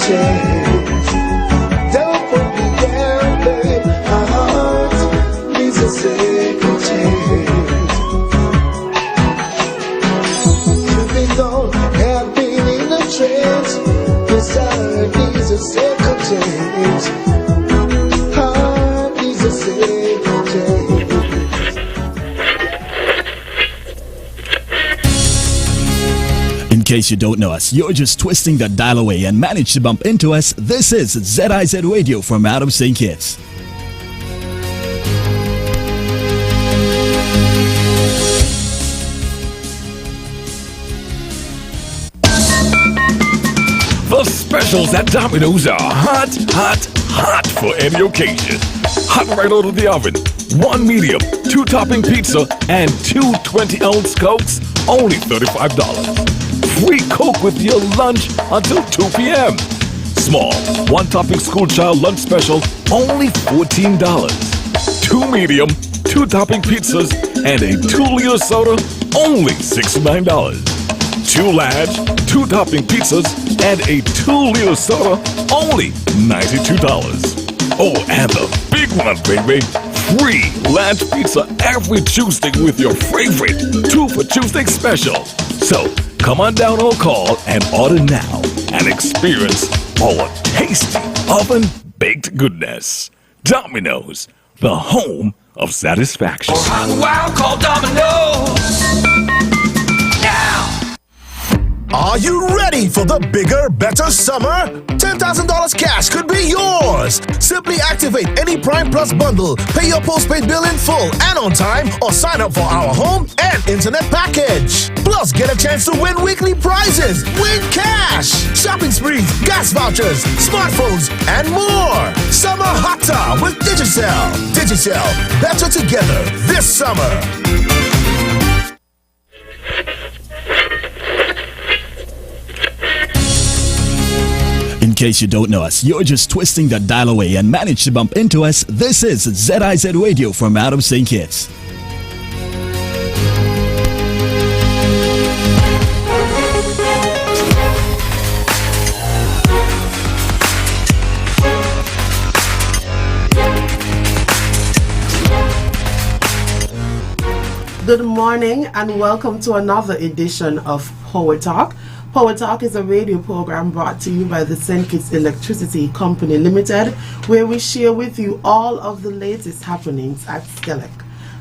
change. Don't put me down, babe. Our heart needs a second chance. You've been gone, have been in a trance. This heart needs a second chance. Heart needs a second chance. In case you don't know us, you're just twisting the dial away and managed to bump into us. This is ZIZ Radio from out of St. Kitts. The specials at Domino's are hot, hot, hot for any occasion. Hot right out of the oven. 1 medium, 2 topping pizza, and 2 20-ounce Cokes, only $35. Free Coke with your lunch until 2 p.m. Small, 1 topping school child lunch special, only $14. 2 medium, 2 topping pizzas, and a 2-liter soda, only $69. 2 large, 2 topping pizzas, and a 2-liter soda, only $92. Oh, and the big one, baby. Free large pizza every Tuesday with your favorite 2 for Tuesday special. So, come on down or call and order now and experience our tasty oven-baked goodness. Domino's, the home of satisfaction. Hot and wild, call Domino's. Now. Are you ready for the bigger, better summer? $10,000 cash could be yours. Simply activate any Prime Plus bundle, pay your postpaid bill in full and on time, or sign up for our home and internet package. Plus, get a chance to win weekly prizes, win cash, shopping sprees, gas vouchers, smartphones, and more. Summer hotter with Digicel. Digicel, better together this summer. In case you don't know us, you're just twisting the dial away and managed to bump into us. This is ZIZ Radio from out of St. Kitts. Good morning and welcome to another edition of PowerTalk. PowerTalk is a radio program brought to you by the St. Kitts Electricity Company Limited, where we share with you all of the latest happenings at SKELEC.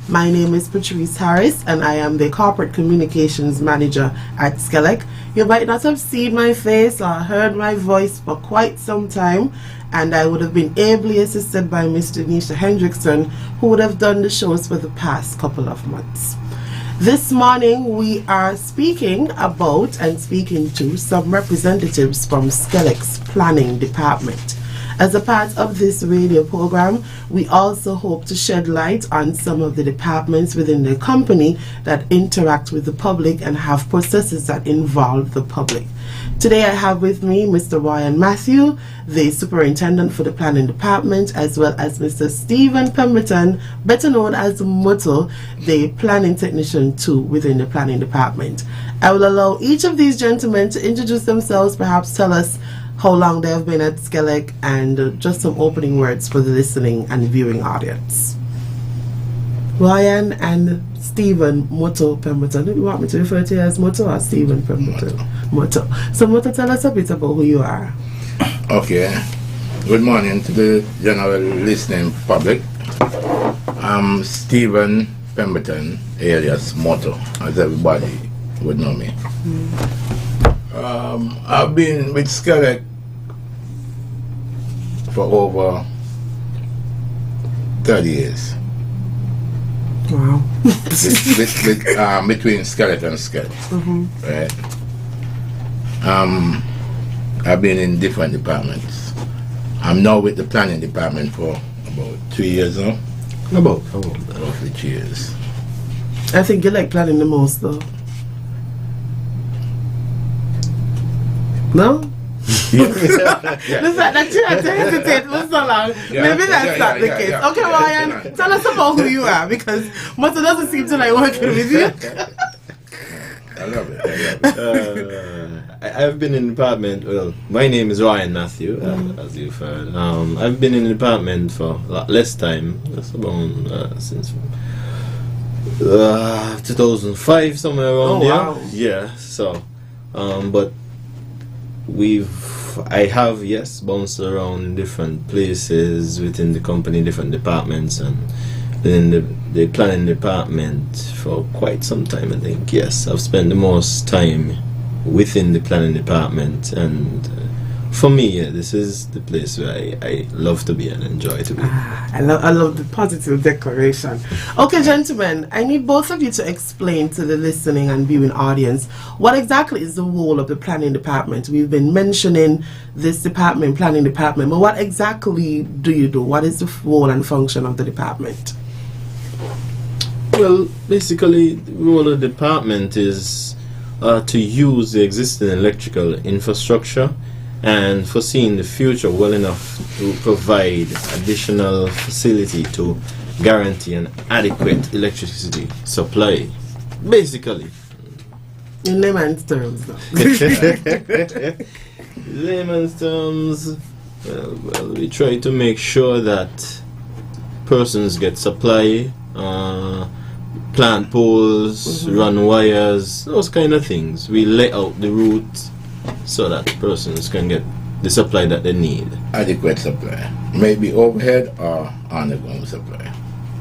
My name is Patrice Harris and I am the Corporate Communications Manager at SKELEC. You might not have seen my face or heard my voice for quite some time, and I would have been ably assisted by Mr. Nisha Hendrickson, who would have done the shows for the past couple of months. This morning we are speaking about and speaking to some representatives from SKELEC's planning department. As a part of this radio program, we also hope to shed light on some of the departments within the company that interact with the public and have processes that involve the public. Today I have with me Mr. Ryan Matthew, the Superintendent for the Planning Department, as well as Mr. Stephen Pemberton, better known as Moto, the Planning Technician 2 within the Planning Department. I will allow each of these gentlemen to introduce themselves, perhaps tell us how long they have been at SKELEC, and just some opening words for the listening and viewing audience. Ryan and Stephen Moto Pemberton. Do you want me to refer to you as Moto or Stephen Pemberton? Moto. So Moto, tell us a bit about who you are. Okay. Good morning to the general listening public. I'm Stephen Pemberton, alias Moto, as everybody would know me. I've been with SKELEC for over 30 years. Wow. Between SKELEC and SKELEC. Right. I've been in different departments. I'm now with the planning department for about 3 years now. About roughly 3 years. I think you like planning the most, though. No? The fact that you had to hesitate for so long, maybe that's not the case. Okay, Ryan, tell us about who you are, because Moto doesn't seem to like working with you. I love it. I've been in the department. Well, my name is Ryan Matthew, as you've heard. I've been in the department for a lot less time. That's about since 2005, somewhere around there. Wow. Yeah. So, but I have bounced around different places within the company, different departments, and in the planning department for quite some time. I think I've spent the most time within the planning department, and for me, this is the place where I love to be and enjoy to be. I love the positive declaration. Okay, gentlemen, I need both of you to explain to the listening and viewing audience what exactly is the role of the planning department. We've been mentioning this department, planning department, but what exactly do you do? What is the role and function of the department? Well, basically, the role of the department is to use the existing electrical infrastructure and foreseeing the future well enough to provide additional facility to guarantee an adequate electricity supply. Basically. In layman's terms, though. Layman's terms, well, we try to make sure that persons get supply, plant poles, run wires, those kind of things. We lay out the route so that persons can get the supply that they need. Adequate supply. Maybe overhead or underground supply.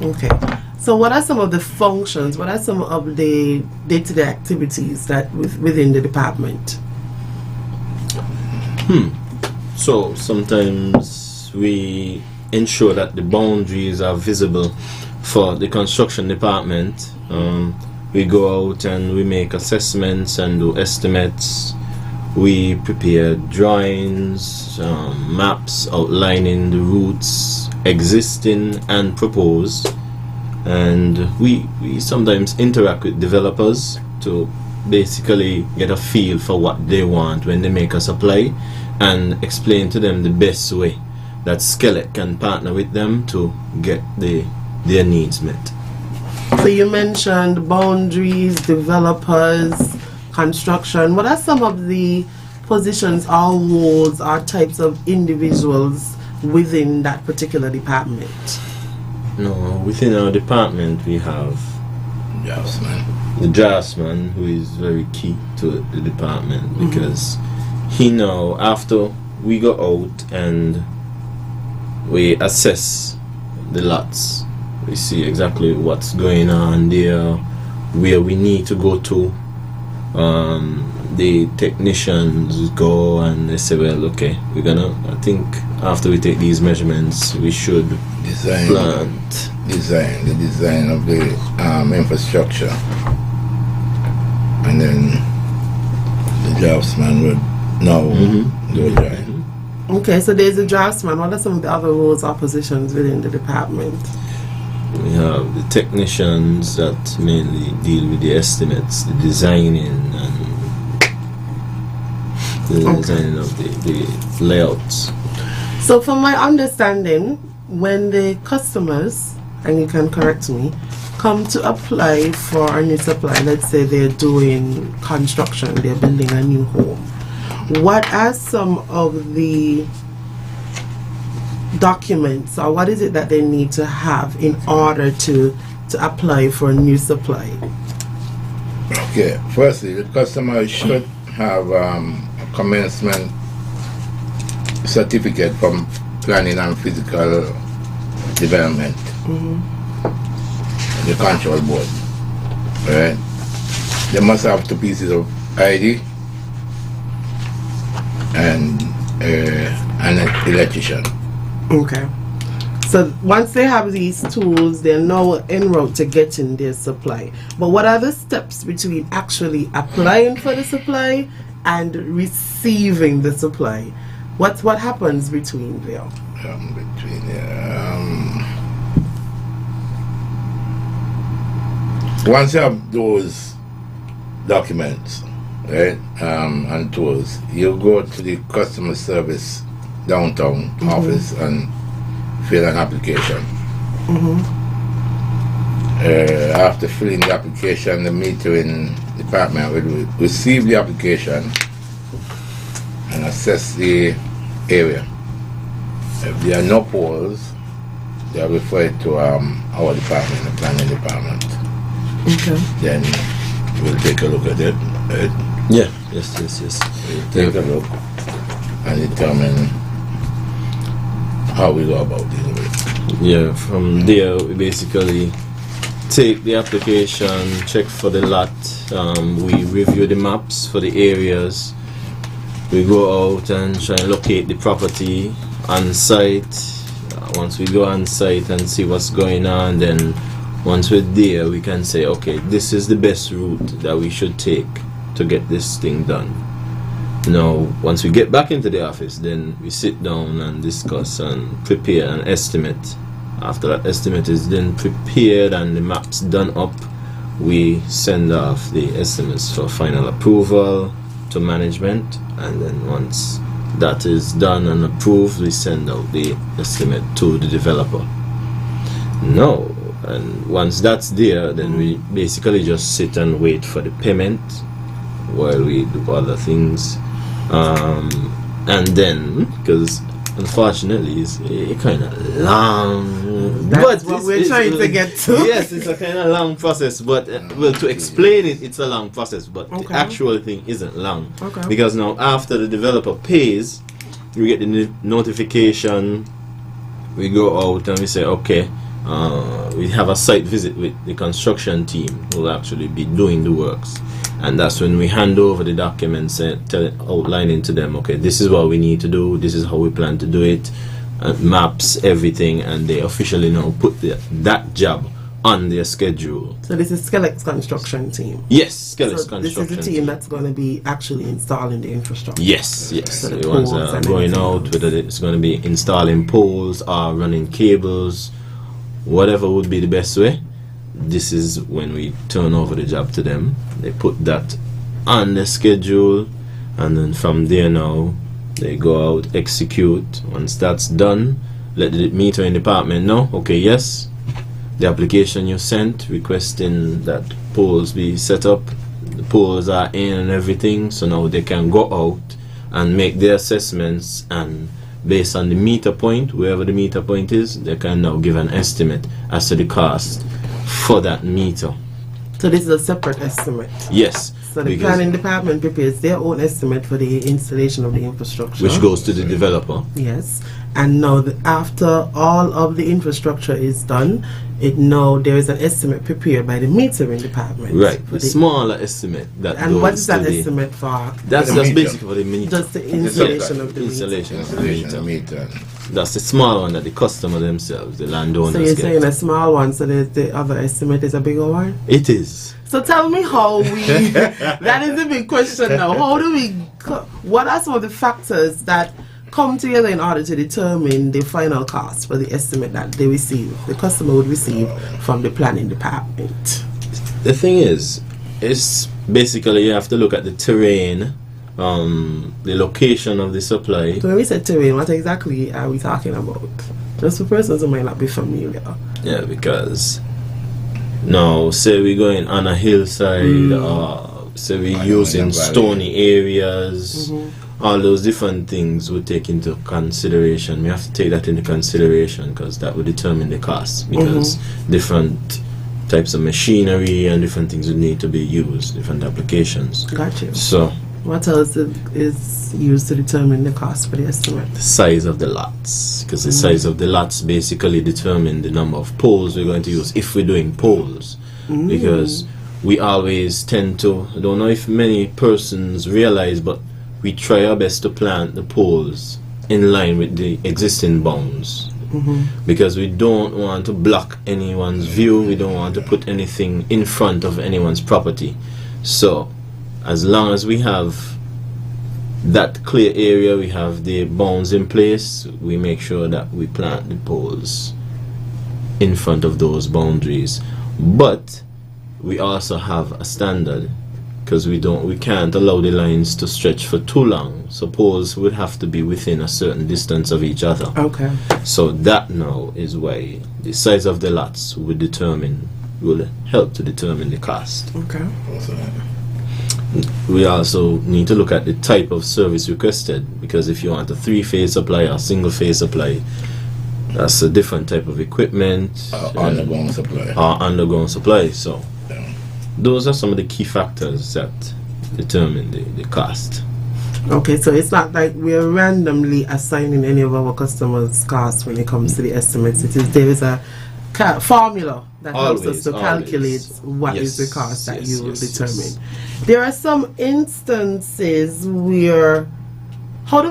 Okay. So what are some of the functions, what are some of the day-to-day activities that within the department? So sometimes we ensure that the boundaries are visible for the construction department. We go out and we make assessments and do estimates. We prepare drawings, maps outlining the routes existing and proposed, and we sometimes interact with developers to basically get a feel for what they want when they make a supply and explain to them the best way that SKELEC can partner with them to get their needs met. So you mentioned boundaries, developers, construction. What are some of the positions or roles or types of individuals within that particular department? No, within our department we have the draftsman, who is very key to the department, because he now, after we go out and we assess the lots, we see exactly what's going on there, where we need to go to. The technicians go and they say, well, okay, I think after we take these measurements, we should the design of the infrastructure, and then the draftsman would now do a drawing. Okay, so there's a draftsman. What are some of the other roles or positions within the department? We have the technicians that mainly deal with the estimates, the designing, and the designing of the layouts. So from my understanding, when the customers, and you can correct me, come to apply for a new supply, let's say they're doing construction, they're building a new home, what are some of the documents, or what is it that they need to have in order to apply for a new supply? Okay, firstly, the customer should have a commencement certificate from Planning and Physical Development, the control board. Right? They must have 2 pieces of ID and an electrician. Okay. So once they have these tools, they're now en route to getting their supply. But what are the steps between actually applying for the supply and receiving the supply? What happens between there? Once you have those documents, right, and tools, you go to the customer service downtown office and fill an application. After filling the application, they meet you in the department will receive the application and assess the area. If there are no poles, they are referred to our department, the planning department. Okay. Then we'll take a look at it. Yeah. Yes. We'll take a look and determine how we go about dealing with it. Yeah, from there we basically take the application, check for the lot, we review the maps for the areas, we go out and try and locate the property on site. Once we go on site and see what's going on, then once we're there we can say, okay, this is the best route that we should take to get this thing done. Now, once we get back into the office, then we sit down and discuss and prepare an estimate. After that estimate is then prepared and the maps done up, we send off the estimates for final approval to management, and then once that is done and approved, we send out the estimate to the developer. No, and once that's there, then we basically just sit and wait for the payment while we do other things. And then, because unfortunately it's kind of long, That's what we're trying to get to. Yes, it's a kind of long process, but well, to explain it, it's a long process, but the actual thing isn't long. Because now after the developer pays, we get the notification, we go out and we say, okay, we have a site visit with the construction team who will actually be doing the works. And that's when we hand over the documents and outlining to them, okay, this is what we need to do, this is how we plan to do it, maps, everything, and they officially now put that job on their schedule. So this is SKELEC's construction team? Yes, SKELEC's so construction this is the team that's going to be actually installing the infrastructure? Yes. So the ones that are going out, whether it's going to be installing poles or running cables, whatever would be the best way. This is when we turn over the job to them. They put that on the schedule, and then from there now they go out, execute. Once that's done, let the metering department know, okay, yes, the application you sent requesting that poles be set up, the poles are in and everything, so now they can go out and make their assessments, and based on the meter point, wherever the meter point is, they can now give an estimate as to the cost for that meter. So this is a separate estimate? Yes. So the planning department prepares their own estimate for the installation of the infrastructure, which goes to the developer. Yes. And now after all of the infrastructure is done, there is an estimate prepared by the metering department. Right, the smaller estimate that and goes what is that to estimate for? That's basically for the meter. Just the installation of the meter. That's the small one that the customer themselves, the landowners, So you're get. saying a small one, so the other estimate is a bigger one? It is. So tell me how we, that is the big question now. How do we, what are some of the factors that come together in order to determine the final cost for the estimate that they receive, the customer would receive from the planning department? The thing is, it's basically you have to look at the terrain, the location of the supply. So when we say terrain, what exactly are we talking about? Just for persons who might not be familiar. Yeah, because now say we're going on a hillside, or say we're using stony areas, all those different things we take into consideration. We have to take that into consideration because that will determine the cost, because different types of machinery and different things would need to be used, different applications. Gotcha. So what else is used to determine the cost for the estimate? The size of the lots, because the size of the lots basically determine the number of poles we're going to use if we're doing poles. Because we always tend to, I don't know if many persons realize, but we try our best to plant the poles in line with the existing bounds. Because we don't want to block anyone's view, we don't want to put anything in front of anyone's property. So as long as we have that clear area, we have the bounds in place, we make sure that we plant the poles in front of those boundaries. But we also have a standard, because we can't allow the lines to stretch for too long. So poles would have to be within a certain distance of each other. Okay. So that now is why the size of the lots will help to determine the cost. Okay. we also need to look at the type of service requested, because if you want a 3-phase supply or single-phase supply, that's a different type of equipment. Underground supply. Underground supply. So those are some of the key factors that determine the cost. Okay, so it's not like we're randomly assigning any of our customers' costs when it comes to the estimates. There is a formula that helps us to calculate what is the cost that you will determine. There are some instances where how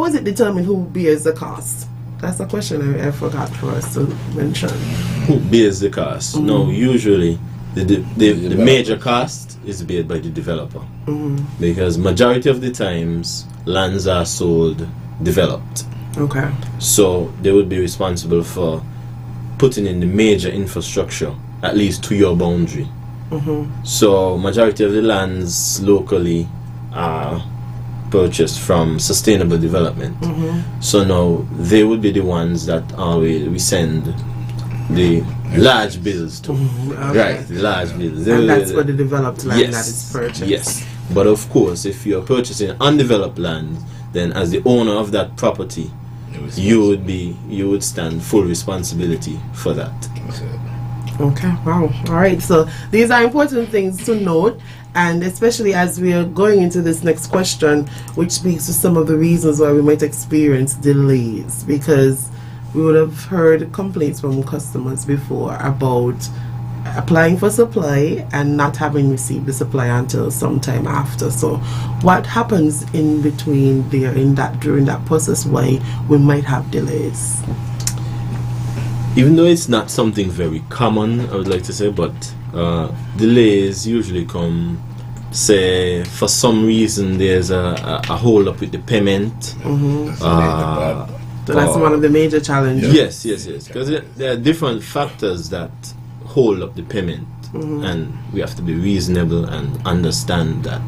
is it determined who bears the cost? That's a question I forgot for us to mention. Who bears the cost? No, usually the major cost is paid by the developer, because majority of the times lands are sold developed. Okay. So they would be responsible for putting in the major infrastructure, at least to your boundary. So majority of the lands locally are purchased from sustainable development. So now they would be the ones that we send the large bills to. Right, the large bills. And that's for the developed land that is purchased. Yes. But of course, if you're purchasing undeveloped land, then as the owner of that property, you would stand full responsibility for that. Okay, wow. All right, so these are important things to note, and especially as we are going into this next question, which speaks to some of the reasons why we might experience delays, because we would have heard complaints from customers before about applying for supply and not having received the supply until sometime after. So what happens in between there during that process why we might have delays? Even though it's not something very common, I would like to say, but delays usually come, say, for some reason there's a hold up with the payment. So that's one of the major challenges. Yes, because there are different factors that hold up the payment, and we have to be reasonable and understand that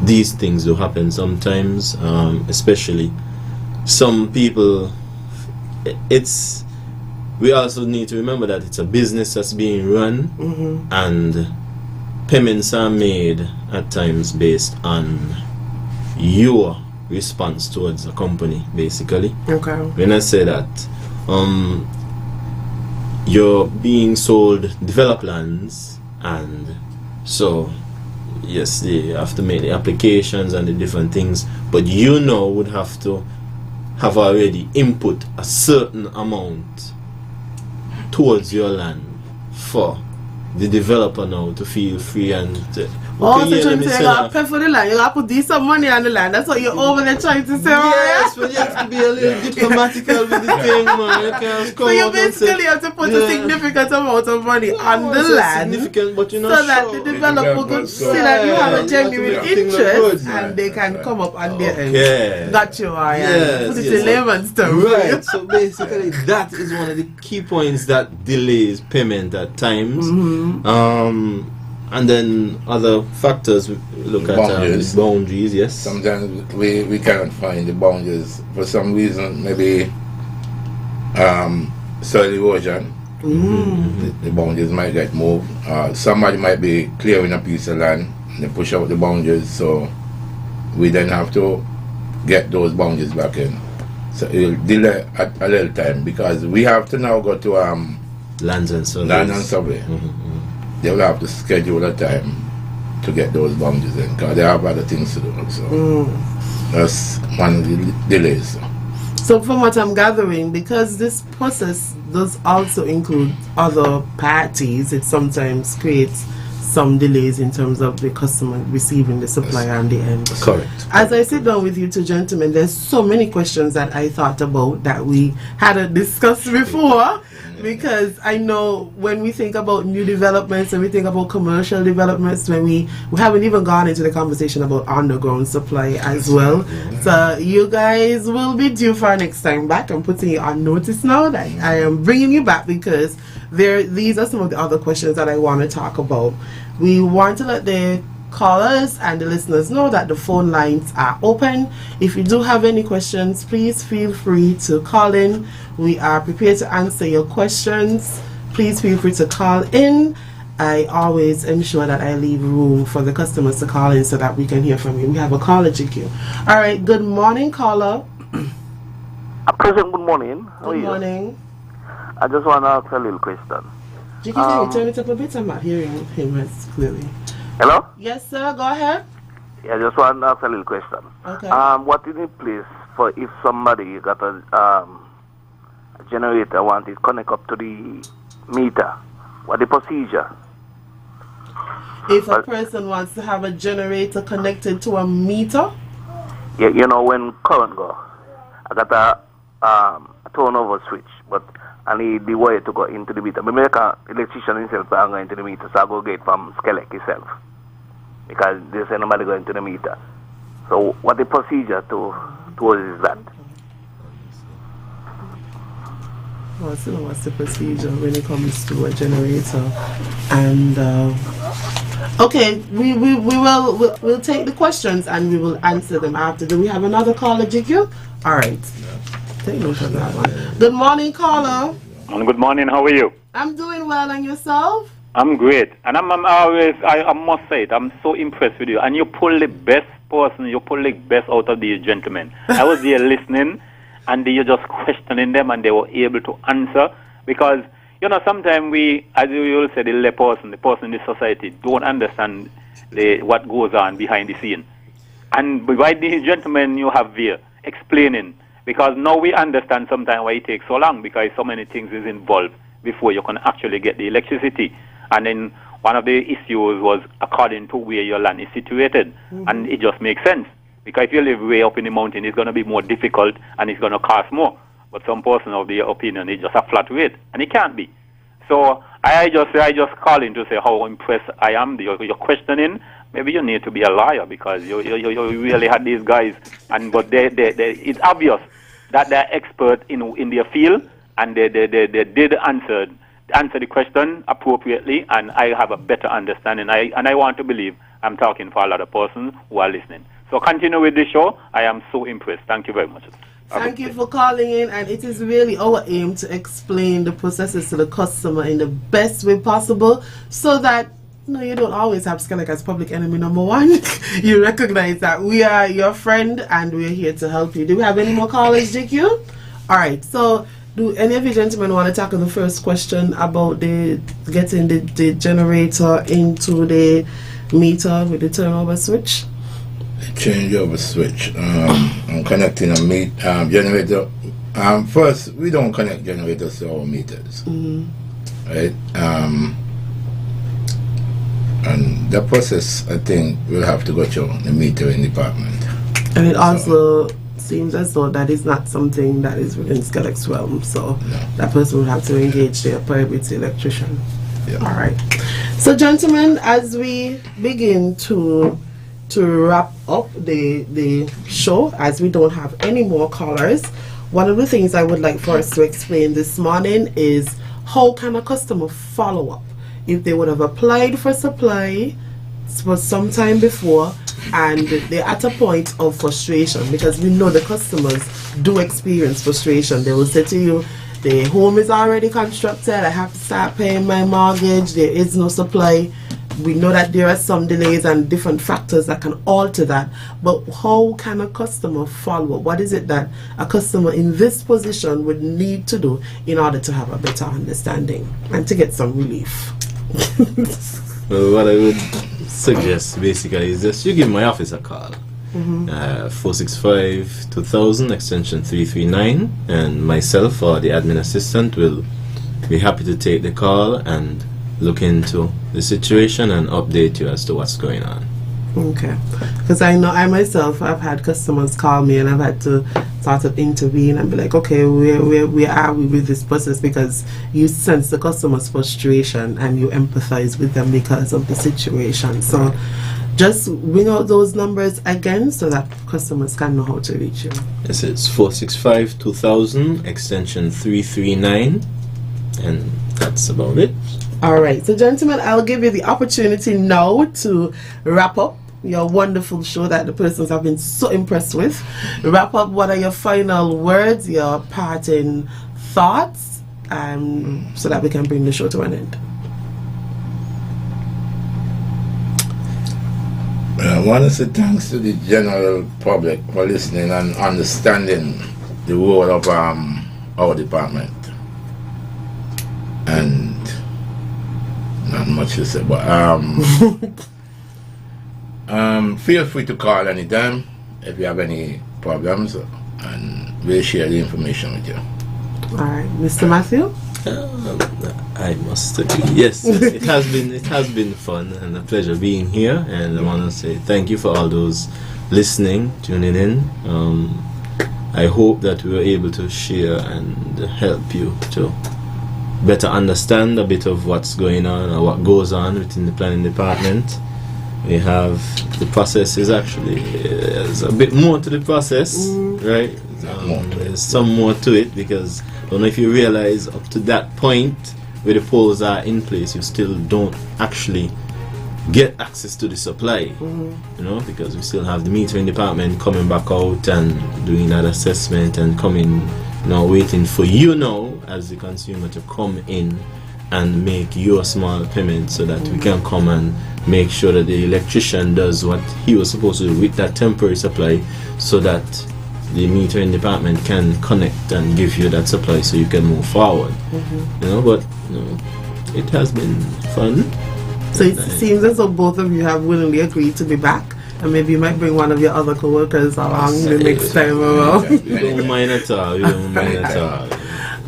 these things do happen sometimes, especially some people. We also need to remember that it's a business that's being run, and payments are made at times based on your response towards a company, basically. Okay. When I say that you're being sold developed lands, and so yes, they have to make the applications and the different things, but would have to have already input a certain amount towards your land for the developer now to feel free and to, so trying to say you gotta pay for the land, you gotta put some money on the land. That's what you're over there trying to say, yes, but you have to be a little diplomatical with the thing, man. You can't come so you basically have to put a significant amount of money on the land, but so that the developer could see that you have a genuine interest and they can come up on their end. Got you, put it in layman's terms. Right, so basically that is one of the key points that delays payment at times. And then other factors, we look at boundaries, yes. Sometimes we cannot find the boundaries for some reason, maybe soil erosion. The boundaries might get moved. Somebody might be clearing a piece of land and they push out the boundaries, so we then have to get those boundaries back in. So it will delay a little time because we have to now go to lands and surveys. Land and survey. They will have to schedule a time to get those boundaries in because they have other things to do. So that's one of the delays. So from what I'm gathering, because this process does also include other parties, it sometimes creates some delays in terms of the customer receiving the supply on the end. Correct. As I sit down with you two gentlemen, there's so many questions that I thought about that we hadn't discussed before. Because I know when we think about new developments and we think about commercial developments, when we haven't even gone into the conversation about underground supply as well. So you guys will be due for our next time back. I'm putting you on notice now that I am bringing you back because these are some of the other questions that I want to talk about. We want to let the callers and the listeners know that the phone lines are open. If you do have any questions, please feel free to call in. We are prepared to answer your questions. Please feel free to call in. I always ensure that I leave room for the customers to call in so that we can hear from you. We have a caller, GQ. All right, good morning, caller. President, good morning. How are Good you? morning. I just want to ask a little question. GQ, can you turn it up a bit? I'm not hearing him as clearly. Hello? Yes, sir, go ahead. Yeah, I just want to ask a little question. Okay. What is in place for if somebody got a generator want it connect up to the meter? What the procedure? If a person wants to have a generator connected to a meter? Yeah, you know when current go, I got a turnover switch, but I need the wire to go into the meter. But make an electrician himself to go into the meter, so I go get from SKELEC itself. Because there's nobody going to the meter. So what the procedure towards that? What's the procedure when it comes to a generator? And okay, we'll take the questions and we will answer them after. Do we have another caller, GQ? All right. Take note of that one. Good morning, caller. Good morning. How are you? I'm doing well, and yourself? I'm great, and I must say it. I'm so impressed with you, and you pull the best person. You pull the best out of these gentlemen. I was there listening, and you're just questioning them, and they were able to answer. Because sometimes we, as you will say, the person in the society, don't understand what goes on behind the scene. And by these gentlemen you have here explaining, because now we understand sometimes why it takes so long, because so many things is involved before you can actually get the electricity. And then one of the issues was according to where your land is situated. And it just makes sense. Because if you live way up in the mountain, it's going to be more difficult and it's going to cost more. But some person of the opinion, it's just a flat rate. And it can't be. So I just call in to say how impressed I am. You're questioning. Maybe you need to be a liar, because you really had these guys. But it's obvious that they're expert in their field, and they did answer the question appropriately, and I have a better understanding. I want to believe I'm talking for a lot of persons who are listening. So continue with the show. I am so impressed. Thank you very much. Thank you for calling in, and it is really our aim to explain the processes to the customer in the best way possible, so that you don't always have SKELEC as public enemy number one. You recognize that we are your friend and we're here to help you. Do we have any more callers, GQ? All right, so do any of you gentlemen want to tackle the first question about getting the generator into the meter with the turnover switch? Changeover switch. I'm connecting a generator. First, we don't connect generators to our meters, right? And the process, I think, will have to go through the metering department. And it also seems as though that is not something that is within SKELEC's realm, so that person would have to engage their private electrician. Yeah. All right. So, gentlemen, as we begin to wrap up the show, as we don't have any more callers, one of the things I would like for us to explain this morning is how can a customer follow up if they would have applied for supply for some time before and they're at a point of frustration, because we know the customers do experience frustration. They will say to you, the home is already constructed, I have to start paying my mortgage, there is no supply. We know that there are some delays and different factors that can alter that, but how can a customer follow? What is it that a customer in this position would need to do in order to have a better understanding and to get some relief? Well, what I would suggest basically is just you give my office a call. 465-2000 extension 339, and myself or the admin assistant will be happy to take the call and look into the situation and update you as to what's going on. Okay, because I know I myself, I've had customers call me and I've had to sort of intervene and be like, okay, where are we with this process? Because you sense the customer's frustration and you empathize with them because of the situation. So just ring out those numbers again so that customers can know how to reach you. Yes, it's 465-2000 extension 339, and that's about it. All right, so gentlemen, I'll give you the opportunity now to wrap up your wonderful show that the persons have been so impressed with. Wrap up, what are your final words, your parting thoughts, so that we can bring the show to an end. I want to say thanks to the general public for listening and understanding the role of our department. And not much to say, but feel free to call anytime if you have any problems, and we'll share the information with you. All right, Mr. Matthew. I must agree. Yes, it has been fun and a pleasure being here, and I want to say thank you for all those listening, tuning in. I hope that we were able to share and help you to better understand a bit of what's going on or what goes on within the planning department. We have the process is actually there's a bit more to the process, right? There's some more to it, because I don't know if you realize up to that point where the poles are in place, you still don't actually get access to the supply, you know, because we still have the metering department coming back out and doing that assessment and coming, you know, waiting for you now as the consumer to come in and make your small payment so that we can come and make sure that the electrician does what he was supposed to do with that temporary supply, so that the metering department can connect and give you that supply so you can move forward. You know, but you know, it has been fun. So it seems as though both of you have willingly agreed to be back, and maybe you might bring one of your other co-workers along the next time around. We don't mind at all. We don't mind at all.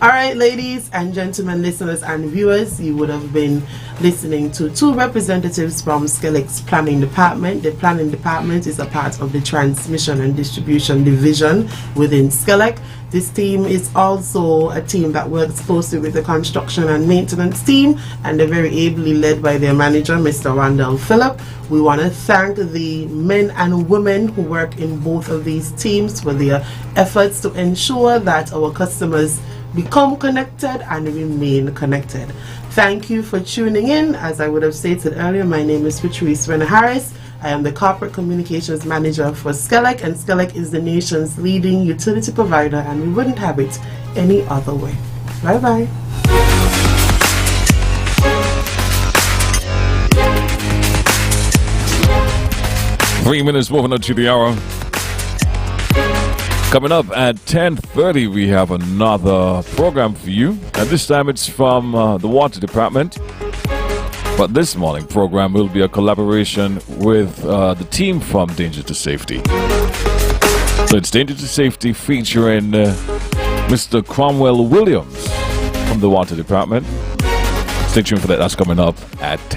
All right, ladies and gentlemen, listeners and viewers, you would have been listening to two representatives from SKELEC's planning department. The planning department is a part of the transmission and distribution division within SKELEC. This team is also a team that works closely with the construction and maintenance team, and they're very ably led by their manager, Mr. Randall Phillip. We want to thank the men and women who work in both of these teams for their efforts to ensure that our customers become connected and remain connected. Thank you for tuning in. As I would have stated earlier, my name is Patrice Renner Harris. I am the Corporate Communications Manager for SKELEC, and SKELEC is the nation's leading utility provider, and we wouldn't have it any other way. Bye bye. Three minutes moving on to the hour. Coming up at 10:30, we have another program for you. And this time it's from the Water Department. But this morning program will be a collaboration with the team from Danger to Safety. So it's Danger to Safety featuring Mr. Cromwell Williams from the Water Department. Stay tuned for that. That's coming up at 10.